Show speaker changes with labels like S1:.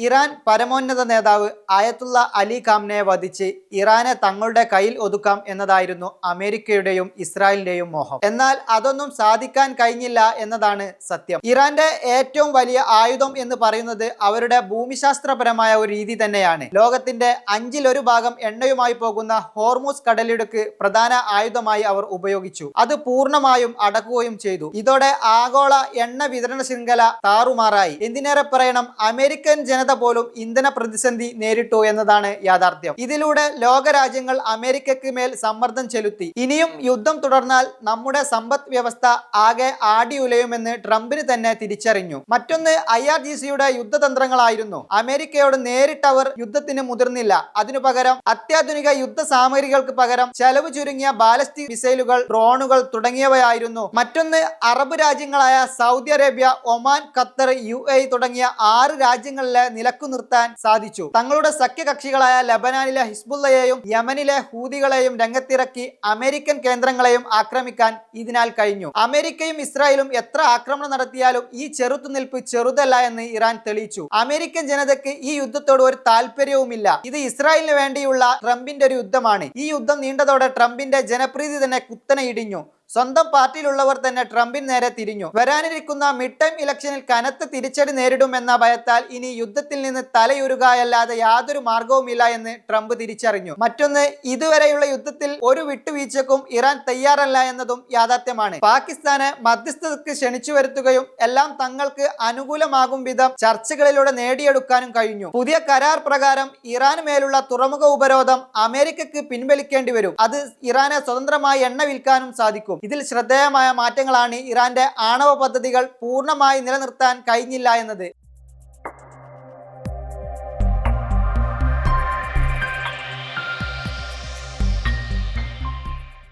S1: Iran പരമോന്നത നേതാവ് ആയത്തുള്ള അലി ഖാംനയെ വധിച്ച് ഇറാനെ തങ്ങളുടെ കയ്യിൽ ഒതുക്കാം എന്നതായിരുന്നു അമേരിക്കയുടെയും ഇസ്രായേലിന്റെയും മോഹം. എന്നാൽ അതൊന്നും സാധിക്കാൻ കഴിഞ്ഞില്ല എന്നതാണ് സത്യം. ഇറാന്റെ ഏറ്റവും വലിയ ആയുധം എന്ന് പറയുന്നത് അവരുടെ ഭൂമിശാസ്ത്രപരമായ ഒരു രീതി തന്നെയാണ്. ലോകത്തിന്റെ 1/5 എണ്ണയുമായി പോകുന്ന ഹോർമൂസ് കടലിടുക്ക് പ്രധാന ആയുധമായി അവർ ഉപയോഗിച്ചു. അത് പൂർണ്ണമായും അടക്കുകയും ചെയ്തു. ഇതോടെ ആഗോള എണ്ണ വിതരണ ശൃംഖല താറുമാറായി. എന്തിനേറെ പറയണം, അമേരിക്കൻ ജനത പോലും ഇന്ധന പ്രതിസന്ധി നേരിട്ടു എന്നതാണ് യാഥാർത്ഥ്യം. ഇതിലൂടെ ലോകരാജ്യങ്ങൾ അമേരിക്കയ്ക്ക് മേൽ സമ്മർദ്ദം ചെലുത്തി. ഇനിയും യുദ്ധം തുടർന്നാൽ നമ്മുടെ സമ്പദ് വ്യവസ്ഥ ആകെ ആടിയുലയുമെന്ന് ട്രംപിന് തന്നെ തിരിച്ചറിഞ്ഞു. മറ്റൊന്ന് IRGCയുടെ യുദ്ധതന്ത്രങ്ങളായിരുന്നു. അമേരിക്കയോട് നേരിട്ട് അവർ യുദ്ധത്തിന് മുതിർന്നില്ല. അതിനു പകരം അത്യാധുനിക യുദ്ധ സാമഗ്രികൾക്ക് പകരം ചെലവ് ചുരുങ്ങിയ ബാലിസ്റ്റിക് മിസൈലുകൾ, ഡ്രോണുകൾ തുടങ്ങിയവയായിരുന്നു. മറ്റൊന്ന് അറബ് രാജ്യങ്ങളായ Saudi Arabia, Oman, Qatar, UAE തുടങ്ങിയ 6 രാജ്യങ്ങളിലെ നിലക്കു നിർത്താൻ സാധിച്ചു. തങ്ങളുടെ സഖ്യകക്ഷികളായ ലബനാനിലെ ഹിസ്ബുള്ളയെയും യമനിലെ ഹൂതികളെയും രംഗത്തിറക്കി അമേരിക്കൻ കേന്ദ്രങ്ങളെയും ആക്രമിക്കാൻ ഇതിനാൽ കഴിഞ്ഞു. അമേരിക്കയും ഇസ്രായേലും എത്ര ആക്രമണം നടത്തിയാലും ഈ ചെറുത്തുനിൽപ്പ് ചെറുതല്ല എന്ന് ഇറാൻ തെളിയിച്ചു. അമേരിക്കൻ ജനതയ്ക്ക് ഈ യുദ്ധത്തോട് ഒരു താല്പര്യവുമില്ല. ഇത് ഇസ്രായേലിന് വേണ്ടിയുള്ള ട്രംപിന്റെ ഒരു യുദ്ധമാണ്. ഈ യുദ്ധം നീണ്ടതോടെ ട്രംപിന്റെ ജനപ്രീതി തന്നെ കുത്തനെ ഇടിഞ്ഞു. സ്വന്തം പാർട്ടിയിലുള്ളവർ തന്നെ ട്രംപിന് നേരെ തിരിഞ്ഞു. വരാനിരിക്കുന്ന മിഡ് ടൈം ഇലക്ഷനിൽ കനത്ത തിരിച്ചടി നേരിടുമെന്ന ഭയത്താൽ ഇനി യുദ്ധത്തിൽ നിന്ന് തലയുരുകയല്ലാതെ യാതൊരു മാർഗവുമില്ല എന്ന് ട്രംപ് തിരിച്ചറിഞ്ഞു. മറ്റൊന്ന്, ഇതുവരെയുള്ള യുദ്ധത്തിൽ ഒരു വിട്ടുവീഴ്ചക്കും ഇറാൻ തയ്യാറല്ല എന്നതും യാഥാർത്ഥ്യമാണ്. പാകിസ്ഥാനെ മധ്യസ്ഥതയ്ക്ക് ക്ഷണിച്ചു വരുത്തുകയും എല്ലാം തങ്ങൾക്ക് അനുകൂലമാകും വിധം ചർച്ചകളിലൂടെ നേടിയെടുക്കാനും കഴിഞ്ഞു. പുതിയ കരാർ പ്രകാരം ഇറാന് മേലുള്ള തുറമുഖ ഉപരോധം അമേരിക്കക്ക് പിൻവലിക്കേണ്ടി വരും. അത് ഇറാനെ സ്വതന്ത്രമായി എണ്ണ വിൽക്കാനും സാധിക്കും. ഇതിൽ ശ്രദ്ധേയമായ മാറ്റങ്ങളാണ് ഇറാന്റെ ആണവ പദ്ധതികൾ പൂർണ്ണമായി നിലനിർത്താൻ കഴിഞ്ഞില്ല എന്നത്.